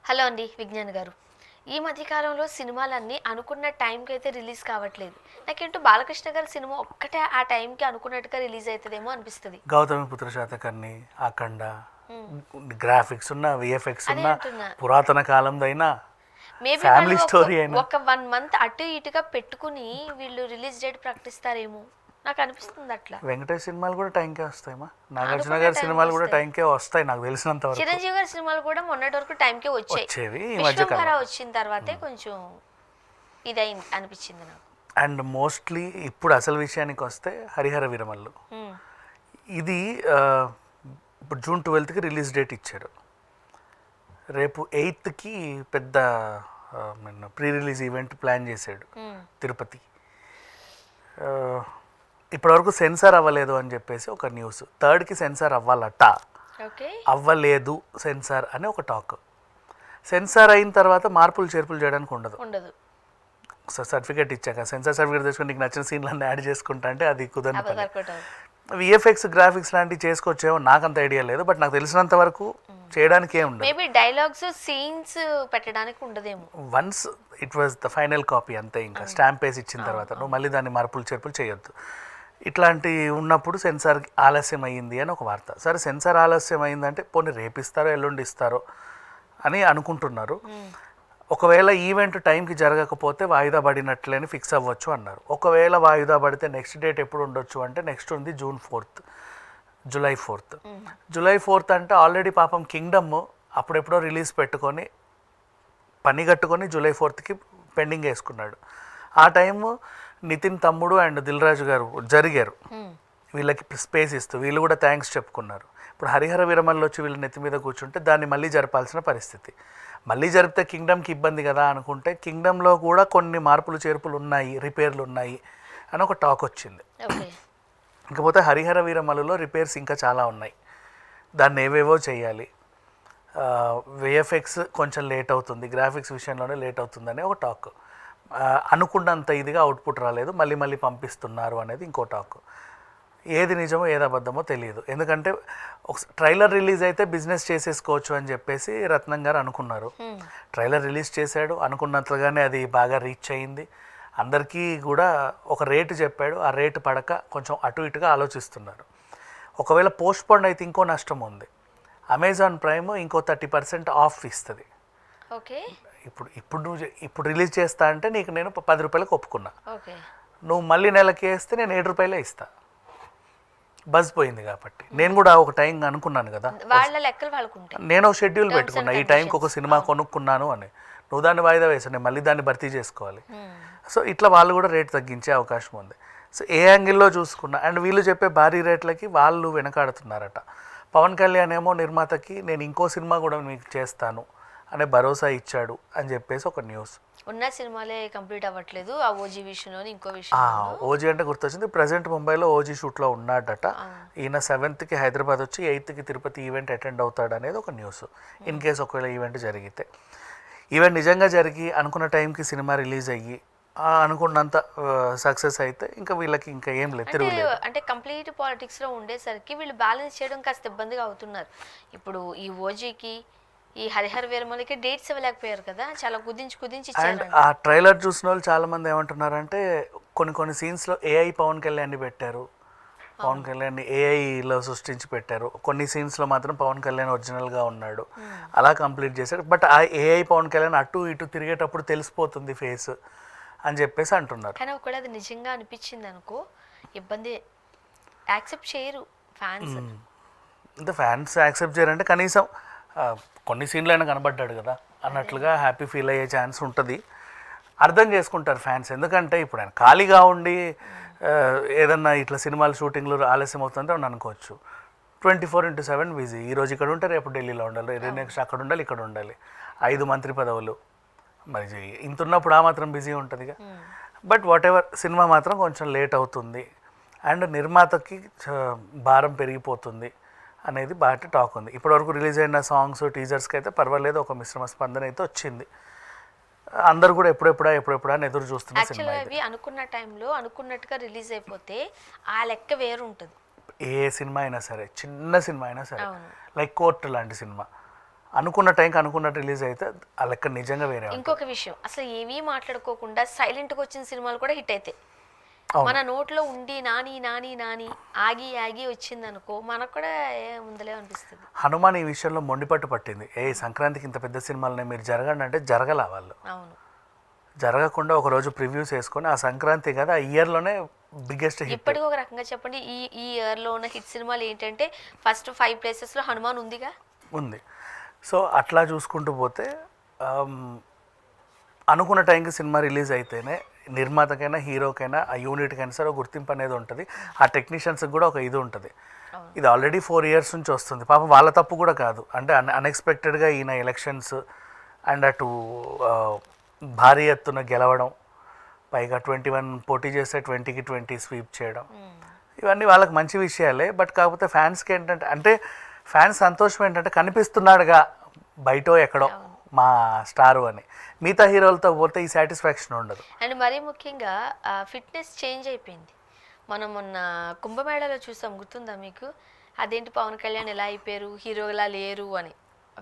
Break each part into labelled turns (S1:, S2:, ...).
S1: Hello అండి విజ్ఞాన్ గారు. ఈ మధ్యకాలంలో సినిమాలన్నీ అనుకున్న టైంకి అయితే రిలీజ్ కావట్లేదు. నాకేంటో బాలకృష్ణ గారి సినిమా ఒక్కటే ఆ టైంకి అనుకున్నట్టుగా రిలీజ్ అవుతుందేమో అనిపిస్తుంది.
S2: గౌతమిపుత్ర శాతకర్ణి, అఖండ, గ్రాఫిక్స్ ఉన్న, విఎఫ్ఎక్స్
S1: అదే
S2: ఉన్న,
S1: అంటున్నా.
S2: పురాతన కాలందైనా,
S1: మేబీ వాళ్ళు
S2: ఫ్యామిలీ స్టోరీ అయినా.
S1: ఒక 1 మంత్ అటు ఇటుగా పెట్టుకుని వీళ్ళు రిలీజ్ డేట్ ప్రకటిస్తారేమో నాకు అనిపిస్తుంది అట్లా.
S2: వెంకటేష్ సినిమాలు కూడా టైంకే వస్తాయమ్మా. నాగార్జున
S1: అనుకున్న
S2: గారి
S1: టైంకి
S2: సినిమాలు కూడా
S1: వస్తాయి.
S2: టైంకే వస్తాయి నాకు తెలిసినంత వరకు.
S1: చిరంజీవి గారి సినిమాలు కూడా మొన్నటి వరకు టైంకే
S2: వచ్చేవి ఈ మధ్య
S1: విశ్వంభర
S2: కాలం.
S1: వచ్చిన తర్వాతే కొంచెం ఇదైంది అనిపించింది నాకు.
S2: అండ్ మోస్ట్లీ ఇప్పుడు అసలు విషయానికి వస్తే హరిహర వీరమల్లు ఇది ఇప్పుడు జూన్ 12కి రిలీజ్ డేట్ ఇచ్చారు. రేపు 8కి పెద్ద ప్రీ రిలీజ్ ఈవెంట్ ప్లాన్ చేశాడు తిరుపతి. ఇప్పటివరకు సెన్సార్ అవ్వలేదు అని చెప్పేసి ఒక న్యూస్. 3కి సెన్సార్ అవ్వాలట, అవ్వలేదు సెన్సార్ అని ఒక టాక్. సెన్సార్ అయిన తర్వాత మార్పులు చేర్పులు చేయడానికి ఉండదు. సర్టిఫికేట్ ఇచ్చాక సెన్సార్ సర్టిఫికేట్ తెచ్చుకొని నీకు నచ్చిన సీన్లన్నీ యాడ్ చేసుకుంటా అంటే అది కుదరదు. విఎఫ్ఎక్స్ గ్రాఫిక్స్ లాంటివి చేసుకోవచ్చేమో, నాకు అంత ఐడియా లేదు. బట్ నాకు తెలిసినంత వరకు చేయడానికి ఏం ఉండదు.
S1: మేబీ డైలాగ్స్ సీన్స్ పెట్టడానికి ఉండదేమో.
S2: Once it was the final copy అంతే. ఇంకా స్టాంప్ వేసి ఇచ్చిన తర్వాత నువ్వు మళ్ళీ దాన్ని మార్పులు చేర్పులు చేయొద్దు. ఇట్లాంటి ఉన్నప్పుడు సెన్సార్ ఆలస్యం అయ్యింది అని ఒక వార్త. సరే, సెన్సార్ ఆలస్యం అయిందంటే పోనీ రేపిస్తారో ఎల్లుండి ఇస్తారో అని అనుకుంటున్నారు. ఒకవేళ ఈవెంట్ టైంకి జరగకపోతే వాయిదా పడినట్లేని ఫిక్స్ అవ్వచ్చు అన్నారు. ఒకవేళ వాయిదా పడితే నెక్స్ట్ డేట్ ఎప్పుడు ఉండొచ్చు అంటే నెక్స్ట్ ఉంది జూలై 4th. జూలై 4th అంటే ఆల్రెడీ పాపం కింగ్డమ్ అప్పుడెప్పుడో రిలీజ్ పెట్టుకొని పని కట్టుకొని జూలై 4థ్కి పెండింగ్ వేసుకున్నాడు. ఆ టైము నితిన్ తమ్ముడు అండ్ దిల్ రాజు గారు జరిగారు. వీళ్ళకి స్పేస్ ఇస్తూ వీళ్ళు కూడా థ్యాంక్స్ చెప్పుకున్నారు. ఇప్పుడు హరిహర వీరమల్లు వచ్చి వీళ్ళు నెత్తి మీద కూర్చుంటే దాన్ని మళ్ళీ జరపాల్సిన పరిస్థితి. మళ్ళీ జరిపితే కింగ్డమ్కి ఇబ్బంది కదా అనుకుంటే కింగ్డమ్లో కూడా కొన్ని మార్పులు చేర్పులు ఉన్నాయి, రిపేర్లు ఉన్నాయి అని ఒక టాక్ వచ్చింది. ఇకపోతే హరిహర వీరమల్లులో రిపేర్స్ ఇంకా చాలా ఉన్నాయి, దాన్ని ఏవేవో చేయాలి. విఎఫ్ఎక్స్ కొంచెం లేట్ అవుతుంది, గ్రాఫిక్స్ విషయంలోనే లేట్ అవుతుందనే ఒక టాక్. అనుకున్నంత ఇదిగా అవుట్పుట్ రాలేదు, మళ్ళీ పంపిస్తున్నారు అనేది ఇంకో టాక్. ఏది నిజమో ఏది అబద్ధమో తెలియదు. ఎందుకంటే ఒక ట్రైలర్ రిలీజ్ అయితే బిజినెస్ చేసేసుకోవచ్చు అని చెప్పేసి రత్నం గారు అనుకున్నారు. ట్రైలర్ రిలీజ్ చేశాడు, అనుకున్నట్లుగానే అది బాగా రీచ్ అయింది. అందరికీ కూడా ఒక రేటు చెప్పాడు, ఆ రేటు పడక కొంచెం అటు ఇటుగా ఆలోచిస్తున్నారు. ఒకవేళ పోస్ట్ పోన్ అయితే ఇంకో నష్టం ఉంది. అమెజాన్ ప్రైమ్ ఇంకో 30% ఆఫ్ ఇస్తుంది. ఇప్పుడు రిలీజ్ చేస్తా అంటే నీకు నేను 10 రూపాయలకు ఒప్పుకున్నా, నువ్వు మళ్ళీ నెలకి వేస్తే నేను 7 రూపాయలే ఇస్తా. బజ్ పోయింది కాబట్టి నేను కూడా ఒక టైం అనుకున్నాను కదా, నేను ఒక షెడ్యూల్ పెట్టుకున్నా, ఈ టైంకి ఒక సినిమా కొనుక్కున్నాను అని. నువ్వు దాన్ని వాయిదా వేసావు, నేను మళ్ళీ దాన్ని భర్తీ చేసుకోవాలి. సో ఇట్లా వాళ్ళు కూడా రేట్ తగ్గించే అవకాశం ఉంది. సో ఏ యాంగిల్లో చూసుకున్నా, అండ్ వీళ్ళు చెప్పే భారీ రేట్లకి వాళ్ళు వెనకాడుతున్నారట. పవన్ కళ్యాణ్ ఏమో నిర్మాతకి నేను ఇంకో సినిమా కూడా మీకు చేస్తాను అనే భరోసా ఇచ్చాడు అని చెప్పేసి ఒక న్యూస్.
S1: ఉన్న సినిమాలే కంప్లీట్ అవ్వట్లేదు, ఆ ఓజీ విషయంలో ఇంకో విషయం.
S2: ఓజీ అంటే గుర్తొచ్చింది, ప్రజెంట్ ముంబైలో ఓజీ షూట్లో ఉన్నాడట. ఈయన 7th హైదరాబాద్ వచ్చి 8th తిరుపతి ఈవెంట్ అటెండ్ అవుతాడు అనేది ఒక న్యూస్. ఇన్ కేసు ఒకవేళ ఈవెంట్ జరిగితే, ఈవెంట్ నిజంగా జరిగి అనుకున్న టైంకి సినిమా రిలీజ్ అయ్యి అనుకున్నంత సక్సెస్ అయితే ఇంకా వీళ్ళకి ఇంకా ఏం లేదు, తిరుగులేదు.
S1: అంటే కంప్లీట్ పాలిటిక్స్లో ఉండేసరికి వీళ్ళు బ్యాలెన్స్ చేయడం కాస్త ఇబ్బందిగా అవుతున్నారు. ఇప్పుడు ఈ ఓజీకి ఈ హరిహర వీరమల్లుకి డేట్స్ ఇవ్వలేకపోయారు కదా, చాలా కుదించి
S2: అండ్ ఆ ట్రైలర్ చూసిన వాళ్ళు చాలా మంది ఏమంటున్నారంటే కొన్ని సీన్స్లో ఏఐ పవన్ కళ్యాణ్ని పెట్టారు, పవన్ కళ్యాణ్ని ఏఐలో సృష్టించి పెట్టారు. కొన్ని సీన్స్లో మాత్రం పవన్ కళ్యాణ్ ఒరిజినల్గా ఉన్నాడు, అలా కంప్లీట్ చేశారు. బట్ ఆ ఏఐ పవన్ కళ్యాణ్ అటు ఇటు తిరిగేటప్పుడు తెలిసిపోతుంది ఫేస్ అని చెప్పేసి అంటున్నారు.
S1: కానీ ఒకవేళ అది నిజంగా అనిపించింది అనుకో, ఇబ్బంది, యాక్సెప్ట్ చేయరు ఫ్యాన్స్.
S2: అంటే ఫ్యాన్స్ యాక్సెప్ట్ చేయరంటే కనీసం కొన్ని సీన్లు అయినా కనబడ్డాడు కదా అన్నట్లుగా హ్యాపీ ఫీల్ అయ్యే ఛాన్స్ ఉంటుంది. అర్థం చేసుకుంటారు ఫ్యాన్స్. ఎందుకంటే ఇప్పుడు ఆయన ఖాళీగా ఉండి ఏదన్నా ఇట్లా సినిమాలు షూటింగ్లు ఆలస్యం అవుతుంటే అనుకోవచ్చు. 24/7 బిజీ. ఈరోజు ఇక్కడ ఉంటే రేపు ఢిల్లీలో ఉండాలి, నెక్స్ట్ అక్కడ ఉండాలి, ఇక్కడ ఉండాలి, 5 మంత్రి పదవులు. మరి ఇంత ఉన్నప్పుడు ఆ మాత్రం బిజీ ఉంటుందిగా. బట్ వాట్ ఎవర్, సినిమా మాత్రం కొంచెం లేట్ అవుతుంది అండ్ నిర్మాతకి భారం పెరిగిపోతుంది అనేది బాగా టాక్ ఉంది. ఇప్పటివరకు రిలీజ్ అయిన సాంగ్స్ టీజర్స్కి అయితే పర్వాలేదు, ఒక మిశ్రమ స్పందన అయితే వచ్చింది. అందరు కూడా ఎప్పుడెప్పుడా అని ఎదురు చూస్తున్న సినిమా.
S1: అవి అనుకున్న టైంలో అనుకున్నట్టుగా రిలీజ్ అయిపోతే ఆ లెక్క వేరు ఉంటుంది.
S2: ఏ సినిమా అయినా సరే, చిన్న సినిమా అయినా సరే, లైక్ కోర్ట్ లాంటి సినిమా అనుకున్న టైంకి అనుకున్నట్టు రిలీజ్ అయితే ఆ లెక్క నిజంగా వేరే ఉంటుంది.
S1: ఇంకొక విషయం, అసలు ఏమీ మాట్లాడుకోకుండా సైలెంట్గా వచ్చిన సినిమాలు కూడా హిట్ అవుతాయి. మన నోట్లో ఉండి నాని నాని నాని ఆగి ఆగి వచ్చింది అనుకో, మనకు కూడా ముందలే అనిపిస్తుంది.
S2: హనుమాన్ ఈ విషయంలో మొండిపట్టు పట్టింది. సంక్రాంతికి ఇంత పెద్ద సినిమాలని మీరు జరగండి అంటే జరగల వాళ్ళు.
S1: అవును,
S2: జరగకుండా ఒక రోజు ప్రివ్యూస్ వేసుకొని ఆ సంక్రాంతి కదా ఆ ఇయర్లోనే బిగ్గెస్ట్ హిట్.
S1: ఇప్పటికి ఒక రకంగా చెప్పండి, ఈ ఇయర్లో ఉన్న హిట్ సినిమాలు ఏంటంటే ఫస్ట్ 5 ప్లేసెస్లో హనుమాన్ ఉందిగా.
S2: ఉంది. సో అట్లా చూసుకుంటూ పోతే అనుకున్న టైంకి సినిమా రిలీజ్ అయితేనే నిర్మాతకైనా హీరోకైనా ఆ యూనిట్కైనా సరే గుర్తింపు అనేది ఉంటుంది. ఆ టెక్నీషియన్స్కి కూడా ఒక ఇది ఉంటుంది. ఇది ఆల్రెడీ 4 years నుంచి వస్తుంది. పాపం వాళ్ళ తప్పు కూడా కాదు. అంటే అన్ఎక్స్పెక్టెడ్గా ఈయన ఎలక్షన్స్ అండ్ అటు భారీ ఎత్తున గెలవడం, పైగా 21 పోటీ చేస్తే 20కి 20 స్వీప్ చేయడం, ఇవన్నీ వాళ్ళకి మంచి విషయాలే. బట్ కాకపోతే ఫ్యాన్స్కి ఏంటంటే, అంటే ఫ్యాన్స్ సంతోషం ఏంటంటే కనిపిస్తున్నాడుగా బయటో ఎక్కడో మా స్టారు అని. మిగతా హీరోలతో పోతే ఈ సాటిస్ఫాక్షన్ ఉండదు.
S1: అండ్ మరీ ముఖ్యంగా ఫిట్నెస్ చేంజ్ అయిపోయింది. మనం మొన్న కుంభమేళాలో చూసాం, గుర్తుందా మీకు? అదేంటి పవన్ కళ్యాణ్ ఎలా అయిపోయారు, హీరోలా లేరు అని.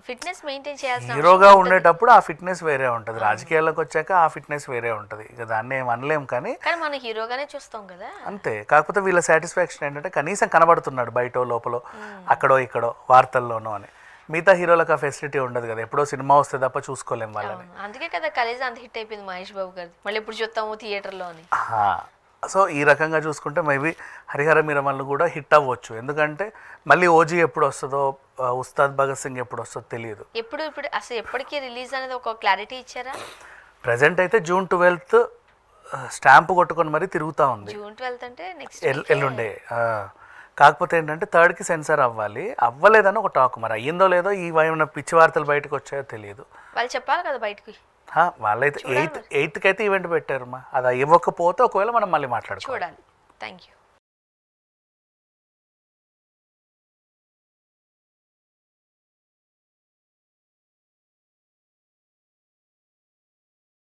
S1: ఫిట్నెస్ మెయింటైన్ చేయాల్సిన
S2: హీరోగా ఉండేటప్పుడు ఆ ఫిట్నెస్ వేరే ఉంటుంది, రాజకీయాల్లోకి వచ్చాక ఆ ఫిట్నెస్ వేరే ఉంటుంది. ఇక దాన్ని ఏం అనలేం. కానీ
S1: మనం హీరోగానే చూస్తాం కదా.
S2: అంతే. కాకపోతే వీళ్ళ సాటిస్ఫాక్షన్ ఏంటంటే కనీసం కనబడుతున్నాడు బయటో లోపల అక్కడో ఇక్కడో వార్తల్లోనో అని. మిగతా హీరోలకు ఆ ఫెసిలిటీ ఉండదు కదా, ఎప్పుడో సినిమా వస్తే తప్ప చూసుకోలేం వాళ్ళని.
S1: అందుకే కదా కలేజా అంత హిట్ అయిపోయింది మహేష్ బాబు గారిది, మళ్ళీ ఎప్పుడు చూస్తాము థియేటర్లో అని.
S2: సో ఈ రకంగా చూసుకుంటే మేబీ హరిహర మీరమల్ని కూడా హిట్ అవ్వచ్చు. ఎందుకంటే మళ్ళీ ఓజీ ఎప్పుడు వస్తుందో, ఉస్తాద్ భగత్ సింగ్ ఎప్పుడు వస్తుందో తెలియదు.
S1: ఇప్పుడు అసలు ఎప్పటికీ రిలీజ్ అనేది ఒక క్లారిటీ ఇచ్చారా?
S2: ప్రజెంట్ అయితే June 12th స్టాంప్ కొట్టుకొని మరీ తిరుగుతూ ఉంది.
S1: June 12th అంటే నెక్స్ట్
S2: ఎల్లుండే. కాకపోతే ఏంటంటే 3rd సెన్సార్ అవ్వాలి, అవ్వలేదని ఒక టాక్. మరి అయ్యిందో లేదో, ఈ ఏమైనా పిచ్చి వార్తలు బయటకు వచ్చాయో తెలియదు.
S1: వాళ్ళు చెప్పాలి కదా బయటకి.
S2: వాళ్ళైతే 8th అయితే ఈవెంట్ పెట్టారు. అది ఇవ్వకపోతే ఒకవేళ మనం మళ్ళీ మాట్లాడుకోవాలి.
S1: చూడాలి. Thank you.